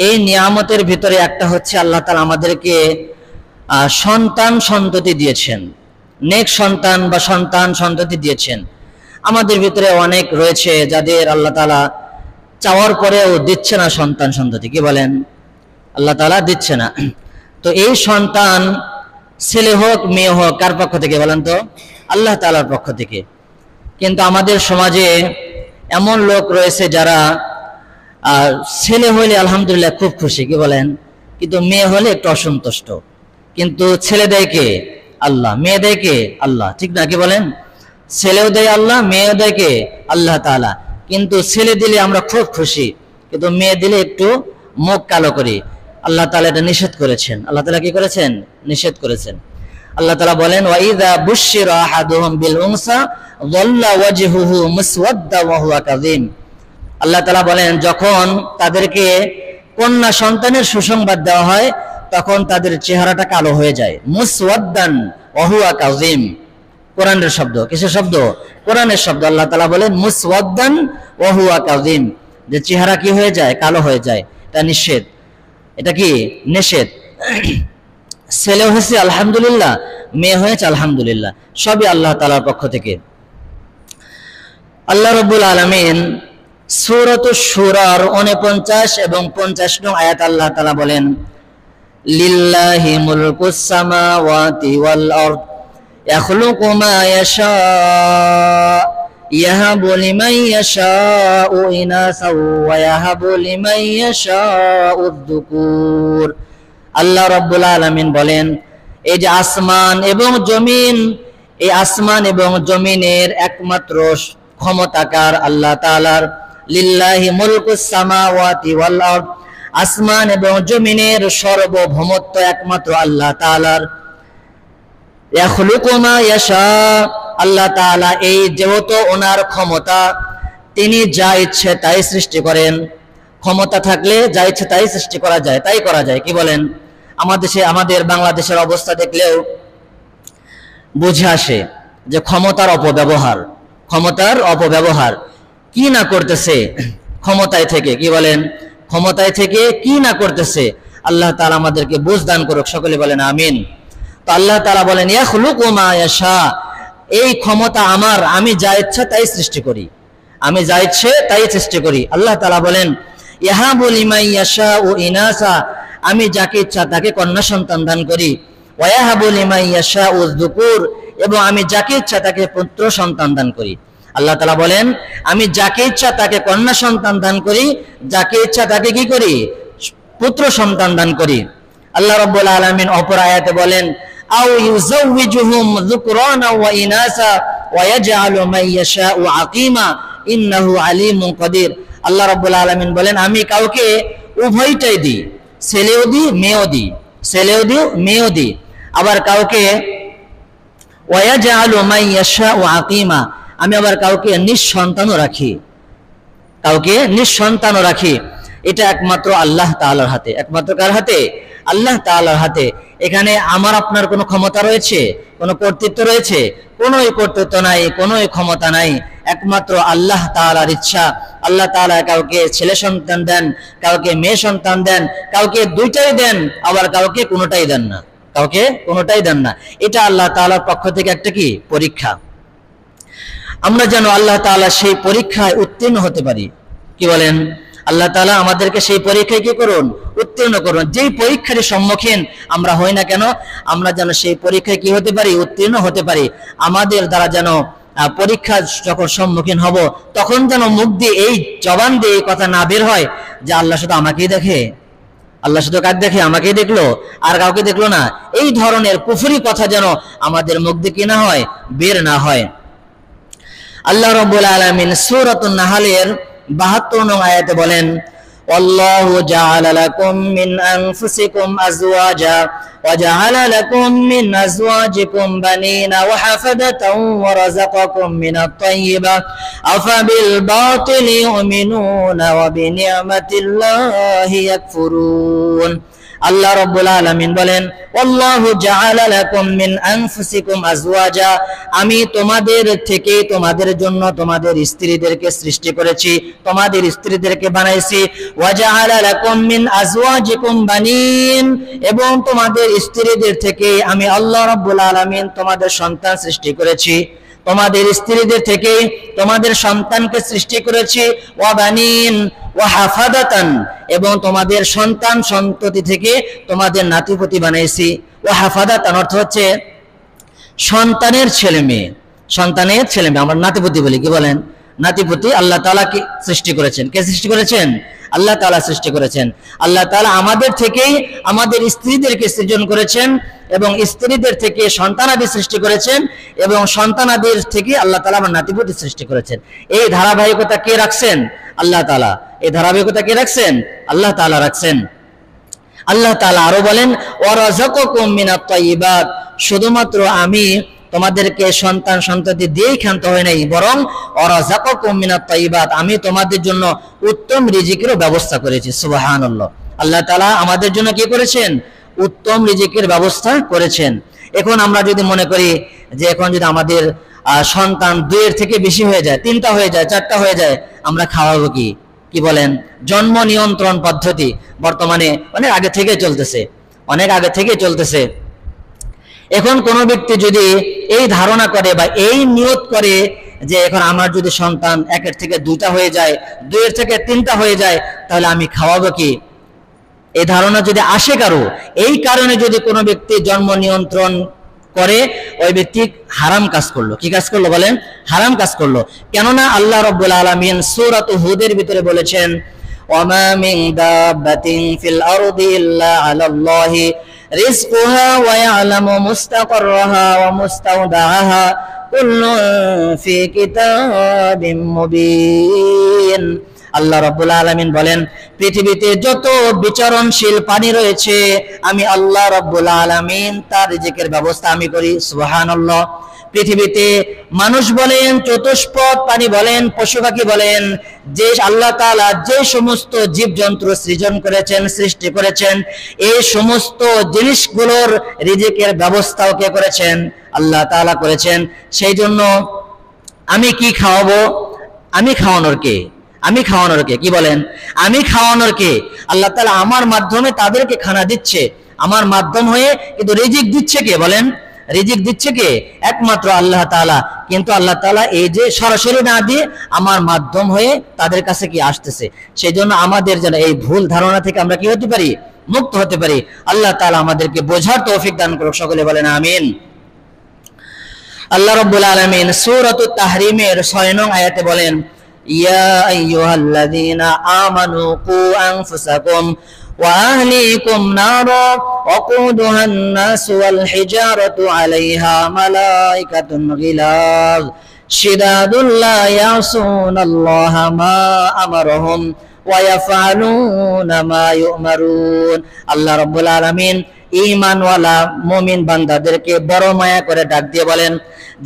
এই নিয়ামতের ভিতরে একটা হচ্ছে আল্লাহ তাআলা আমাদেরকে সন্তান সন্ততি দিয়েছেন, নেক সন্তান বা সন্তান সন্ততি দিয়েছেন। আমাদের ভিতরে অনেক রয়েছে যাদের আল্লাহ তাআলা চাওয়ার পরেও দিচ্ছে না সন্তান সন্ততি, কি বলেন, আল্লাহ তাআলা দিচ্ছে না। তো এই সন্তান ছেলে হোক মেয়ে হোক কার পক্ষ থেকে বলেন তো? আল্লাহ তাআলার পক্ষ থেকে। কিন্তু আমাদের সমাজে এমন লোক রয়েছে যারা ছেলে হলে আলহামদুলিল্লাহ খুব খুশি, কি বলেন, কিন্তু মেয়ে হলে একটু অসন্তুষ্ট। কিন্তু ছেলে দেয় কে? আল্লাহ। মেয়ে দেয় কে? আল্লাহ। ঠিক না, কি বলেন? ছেলেও দেয় আল্লাহ, মেয়েও দেয় কে? আল্লাহ তাআলা। কিন্তু ছেলে দিলে আমরা খুব খুশি, কিন্তু মেয়ে দিলে একটু মুখ কালো করি। আল্লাহ তাআলা এটা নিষেধ করেছেন। আল্লাহ তাআলা কি করেছেন? নিষেধ করেছেন। আল্লাহ তাআলা বলেন, ওয়া ইযা বুশশিরা আহাদুহুম বিল উনসা যাল্লা ওয়াজহুহু মুসওয়াদ্দা ওয়া হুয়া কাযীম। আল্লাহ তাআলা বলেন, যখন তাদেরকে কন্যা সন্তানের সুসংবাদ দেওয়া হয় তখন তাদের চেহারাটা কালো হয়ে যায়। মুসওয়াদ্দান ওয়া হুয়া কাযীম, কোরআনের শব্দ। কিসের শব্দ? কোরআনের শব্দ। আল্লাহ তাআলা বলেন মুসওয়াদ্দান ওয়া হুয়া কাযীম, যে চেহারা কি হয়ে যায়? কালো হয়ে যায়। এটা নিষেধ। এটা কি? নিষেধ। ছেলে হয়েছে আলহামদুলিল্লাহ, মেয়ে হয়েছে আলহামদুলিল্লাহ, সবই আল্লাহ তাআলার পক্ষ থেকে। আল্লাহ রাব্বুল আলামিন সূরাতুশ শূরার 49 এবং 50 নং আয়াত আল্লাহ তাআলা বলেন, লিল্লাহি মুলকুস সামাওয়াতি ওয়াল আরদ ইয়াখলুকু মা ইয়াশা ইয়াহাবু লিমান ইয়াশাউ ইনাসা ওয়া ইয়াহাবু লিমান ইয়াশাউ যুকুর। আল্লাহ রাব্বুল আলামিন বলেন, এই যে আসমান এবং জমিন, এই আসমান এবং জমিনের একমাত্র ক্ষমতাকার আল্লাহ তাআলার। লিল্লাহি মুলকুস সামাওয়াতি ওয়াল আরদ, আসমান এবং জমিনের সার্বভৌমত্ব একমাত্র আল্লাহ তাআলার। ইয়াখলুকু মা ইয়াশা, আল্লাহ তাআলা এই যেহেতু ওনার ক্ষমতা, তিনি যা ইচ্ছে তাই সৃষ্টি করেন। ক্ষমতা থাকলে যা ইচ্ছে তাই সৃষ্টি করা যায়, তাই করা যায়, কি বলেন? আমাদের বাংলাদেশের অবস্থা দেখলেও বুঝে আসে যে ক্ষমতার অপব্যবহার, ক্ষমতার অপব্যবহার কি না করতেছে ক্ষমতায় থেকে, কি বলেন? ক্ষমতায় থেকে কি না করতেছে। আল্লাহ তাআলা আমাদেরকে বুঝ দান করুক, সকলে বলেন আমিন। তো আল্লাহ তাআলা বলেন ইয়াখলুকু মা ইয়াশা, এই ক্ষমতা আমার, আমি যা ইচ্ছা তাই সৃষ্টি করি, আমি যা ইচ্ছে তাই সৃষ্টি করি। আল্লাহ তাআলা বলেন ইয়াহাবু লিমান ইয়াশাউ ইনাসা, আমি যাকে ইচ্ছা তাকে কন্যা সন্তান দান করি। ওয়া ইয়াহাবু লিমান ইয়াশাউ যুকুর, এবং আমি যাকে ইচ্ছা তাকে পুত্র সন্তান দান করি। আল্লাহ তাআলা বলেন আমি যাকে ইচ্ছা তাকে কন্যা সন্তান দান করি, যাকে ইচ্ছা তাকে কি করি? পুত্র সন্তান দান করি। আল্লাহ রাব্বুল আলামিন অপর আয়াতে বলেন আও ইউযাওয়িজুহুম যুকরানা ওয়া ইনাসা ওয়া ইয়াজআলু মান ইয়াশাউ আকীমা ইন্নাহু আলীমুন কাদির। আল্লাহ রাব্বুল আলামিন বলেন আমি কাউকে উভয়টাই দিই, ছেলেও দিই মেয়েও দিই, ছেলেও দিই মেয়েও দিই। আবার কাউকে ওয়া ইয়াজআলু মান ইয়াশাউ আকীমা, আমি আবার কাউকে নিঃসন্তানও রাখি, কাউকে নিঃসন্তানও রাখি। এটা একমাত্র আল্লাহ তাআলার হাতে। একমাত্র কার হাতে? আল্লাহ তাআলার হাতে। এখানে আমার আপনার কোনো ক্ষমতা রয়েছে? কোনো কর্তৃত্ব রয়েছে? কোনোই কর্তৃত্ব নাই, কোনোই ক্ষমতা নাই। একমাত্র আল্লাহ তাআলার ইচ্ছা। আল্লাহ তাআলা কাউকে ছেলে সন্তান দেন, কাউকে মেয়ে সন্তান দেন, কাউকে দুইটাই দেন, আবার কাউকে কোনোটাই দেন না, কাউকে কোনোটাই দেন না। এটা আল্লাহ তাআলার পক্ষ থেকে একটা কি? পরীক্ষা। আমরা যেন আল্লাহ তাআলা সেই পরীক্ষায় উত্তীর্ণ হতে পারি, কি বলেন? আল্লাহ তাআলা আমাদেরকে সেই পরীক্ষায় কি করুন? উত্তীর্ণ করুন। যেই পরীক্ষার সম্মুখীন আমরা হই না কেন, আমরা যেন সেই পরীক্ষায় কি হতে পারি? উত্তীর্ণ হতে পারি। আমাদের দ্বারা যেন পরীক্ষা যখন সম্মুখীন হব তখন যেন মুখ দিয়ে এই জবান দিয়ে এই কথা না বের হয় যে আল্লাহ শুধু আমাকেই দেখে, আল্লাহ শুধু কাকে দেখে? আমাকেই দেখলো, আর কাউকে দেখলো না। এই ধরনের কুফরি কথা যেন আমাদের মুখ দিয়ে কি না হয়? বের না হয়। আল্লাহ রাব্বুল আলামিন সূরাতুন নাহলের 72 নং আয়াতে বলেন ওয়াল্লাহু জাআলা লাকুম মিন আনফুসিকুম আজওয়াজা ওয়া জাআলা লাকুম মিন আজওয়াজিকুম বানিনা ওয়া হাফাদাতাও ওয়া রাযাকাকুম মিনাত তাইয়্যিবাত আফা বিল বাতিলি ইউমিনুনা ওয়া বিনি'মাতিল্লাহি ইয়াকফুরুন। আল্লাহ রাব্বুল আলামিন বলেন, আল্লাহু জাআলা লাকুম মিন আনফুসিকুম আজওয়াজা, আমি তোমাদের থেকে তোমাদের জন্য তোমাদের স্ত্রীদেরকে সৃষ্টি করেছি, তোমাদের স্ত্রীদেরকে বানাইছি। ওয়া জাআলা লাকুম মিন আজওয়াজিকুম বানিন, এবং তোমাদের স্ত্রীদের থেকে আমি আল্লাহ রাব্বুল আলামিন তোমাদের সন্তান সৃষ্টি করেছি, তোমাদের স্ত্রীদের থেকে তোমাদের সন্তানকে সৃষ্টি করেছি। ওয়া বানিন ওয়া হাফাদাতান, এবং তোমাদের সন্তান সন্ততি থেকে তোমাদের নাতিপতি বানাইছি। ওয়া হাফাদাতান অর্থ হচ্ছে সন্তানের ছেলে মেয়ে, সন্তানের ছেলে মেয়ে আমরা নাতিপতি বলি। কি বলেন? নাতিপতি আল্লাহ তাআলা কি সৃষ্টি করেছেন? কে সৃষ্টি করেছেন? আল্লাহ তাআলা সৃষ্টি করেছেন। আল্লাহ তাআলা আমাদের থেকেই আমাদের স্ত্রীদেরকে সৃজন করেছেন, এবং স্ত্রীদের থেকে সন্তানাদি সৃষ্টি করেছেন, এবং সন্তানাদির থেকে আল্লাহ তাআলা আমার নাতিপতি সৃষ্টি করেছেন। এই ধারাবাহিকতা কে রাখছেন? আল্লাহ তাআলা। এই ধারাবাহিকতা কে রাখছেন? আল্লাহ তাআলা রাখছেন। আল্লাহ তাআলা আরো বলেন, ওয়ারাযাকাকুম মিনাত তাইয়্যিবাত, শুধুমাত্র আমি তোমাদেরকে সন্তান সন্ততি দিয়েই ক্ষান্ত হয় নাই, বরং ওয়ারাযাকাকুম মিনাত তাইয়্যিবাত, আমি তোমাদের জন্য উত্তম রিজিকেরও ব্যবস্থা করেছি। সুবহানাল্লাহ। আল্লাহ তাআলা আমাদের জন্য কি করেছেন? উত্তম রিজিকের ব্যবস্থা করেছেন। এখন আমরা যদি মনে করি যে এখন যদি আমাদের সন্তান 2-এর থেকে বেশি হয়ে যায়, 3টা হয়ে যায়, 4টা হয়ে যায়, আমরা খাওয়াবো কি? কি বলেন? জন্ম নিয়ন্ত্রণ পদ্ধতি বর্তমানে অনেক আগে থেকে চলতেছে, অনেক আগে থেকে চলতেছে। এখন কোনো ব্যক্তি যদি এই ধারণা করে বা এই নিয়ত করে যে এখন আমার যদি সন্তান 1-এর থেকে 2টা হয়ে যায়, 2-এর থেকে 3টা হয়ে যায়, তাহলে আমি খাওয়াবো কি? এই ধারণা যদি আসে কারো, এই কারণে যদি কোনো ব্যক্তি জন্ম নিয়ন্ত্রণ করে, ওই ব্যক্তি হারাম কাজ করলো। কি কাজ করলো বলেন? হারাম কাজ করলো। কেননা আল্লাহ রাব্বুল আলামিন সূরা হুদের ভিতরে বলেছেন, ওয়ামা মিন দাব্বাতিন ফিল আরদি ইল্লা আলাল্লাহি রিজকুহা ওয়া ইয়ালামু মুস্তাকাররাহা ওয়া মুস্তাওদাআহা কুল্লুন ফি কিতাবিম মুবিন। আল্লাহ রাব্বুল আলামিন বলেন, পৃথিবীতে যত বিচরণশীল পানি রয়েছে আমি আল্লাহ রাব্বুল আলামিন তার রিজিকের ব্যবস্থা আমি করি। সুবহানাল্লাহ। পৃথিবীতে মানুষ বলেন, চতুষ্পদ প্রাণী বলেন, পশু পাখি বলেন, যে আল্লাহ তাআলা যে সমস্ত জীবজন্তু সৃজন করেছেন, সৃষ্টি করেছেন, এই সমস্ত জিনিসগুলোর রিজিকের ব্যবস্থাও কে করেছেন? আল্লাহ তাআলা করেছেন। সেই জন্য আমি কি খাওয়াবো? আমি খাওয়ানোর কে? আমি খাওয়ানোর কে? কি বলেন? আমি খাওয়ানোর কে? আল্লাহ তাআলা আমার মাধ্যমে তাদেরকে খানা দিচ্ছে, আমার মাধ্যম হয়ে, কিন্তু রিজিক দিচ্ছে কে বলেন? রিজিক দিচ্ছে কে? একমাত্র আল্লাহ তাআলা। কিন্তু আল্লাহ তাআলা এই যে সরাসরি না দিয়ে আমার মাধ্যম হয়ে তাদের কাছে কি আসতেছে, সেই জন্য আমাদের যেন এই ভুল ধারণা থেকে আমরা কি হতে পারি? মুক্ত হতে পারি। আল্লাহ তাআলা আমাদেরকে বোঝার তৌফিক দান করুক। সকলে বলেন আমিন। আল্লাহ রাব্বুল আলামিন সূরাতুত তাহরিমের 6 নং আয়াতে বলেন, ইয়া আইয়ুহাল্লাযীনা আমানু কু আনফুসাকুম ওয়া আহলিকুম নারা ওয়াকুদুহান নাস ওয়াল হিজারাতু আলাইহা মালাইকাতুন গিলায শিদাদুল লা ইয়াসুনাল্লাহা মা আমারহুম ওয়া ইয়াফআলুনা মা ইউমারুন। আল্লাহ রাব্বুল আলামিন ঈমানওয়ালা মুমিন বান্দাদেরকে বড় মায়া করে ডাক দিয়ে বলেন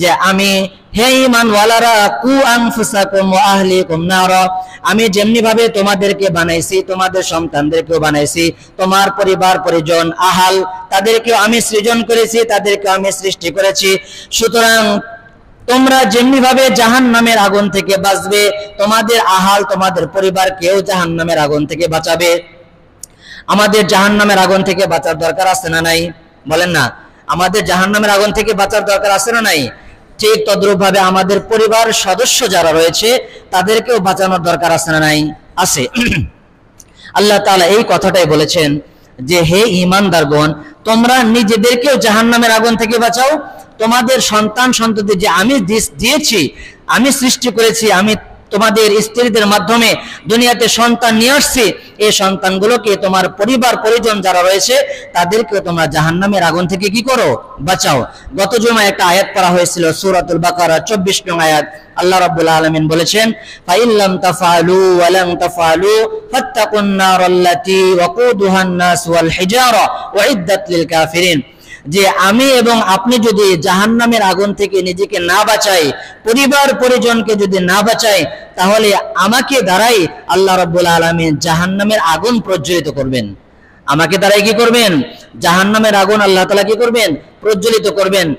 যে আমি, হে ঈমানওয়ালারা, কু আনফুসাকুম ওয়া আহলিকুম নারা, আমি যেমনি ভাবে তোমাদেরকে বানাইছি, তোমাদের সন্তানদেরকেও বানাইছি, তোমার পরিবার পরিজন আহাল তাদেরকেও আমি সৃজন করেছি, তাদেরকে আমি সৃষ্টি করেছি। সুতরাং তোমরা যেমনি ভাবে জাহান্নামের আগুন থেকে বাঁচবে, তোমাদের আহাল তোমাদের পরিবার কেউ জাহান্নামের আগুন থেকে বাঁচাবে। আমাদের জাহান্নামের আগুন থেকে বাঁচার দরকার আছে না নাই? বলেন না, আমাদের জাহান্নামের আগুন থেকে বাঁচার দরকার আছে না নাই? ঠিক তদ্রূপ ভাবে আমাদের পরিবার সদস্য যারা রয়েছে তাদেরকেও বাঁচানোর দরকার আছে না নাই? আছে। আল্লাহ তাআলা এই কথাটাই বলেছেন যে হে ঈমানদারগণ, তোমরা নিজেদেরকেও জাহান্নামের আগুন থেকে বাঁচাও, তোমাদের সন্তান সন্ততি যে আমি দিয়েছি, আমি সৃষ্টি করেছি, আমি তোমাদের স্ত্রীদের মাধ্যমে দুনিয়াতে সন্তান নিয়ে আসছি, এই সন্তানগুলোকে তোমার পরিবার পরিজন যারা রয়েছে তাদেরকে তোমরা জাহান্নামের আগুন থেকে কি করো? বাঁচাও। গত জুমায় একটা আয়াত পড়া হয়েছিল, সূরাতুল বাকারা 24 নং আয়াত। আল্লাহ রাব্বুল আলামিন বলেছেন, ফাইল্লাম তাফআলু ওয়া লাম তাফআলু ফাত্তাকুন নারাল্লাতী ওয়াকুদুহান নাস ওয়াল হিজারা উইদ্দাত লিল কাফিরিন। যে আমি এবং আপনি যদি জাহান্নামের আগুন থেকে নিজেকে না বাঁচাই, পরিবার পরিজনকে যদি না বাঁচাই, তাহলে আমাকে দ্বারাই আল্লাহ রাব্বুল আলামিন জাহান্নামের আগুন প্রজ্বলিত করবেন। আমাকে দ্বারাই কি করবেন? জাহান্নামের আগুন আল্লাহ তাআলা কি করবেন? প্রজ্বলিত করবেন।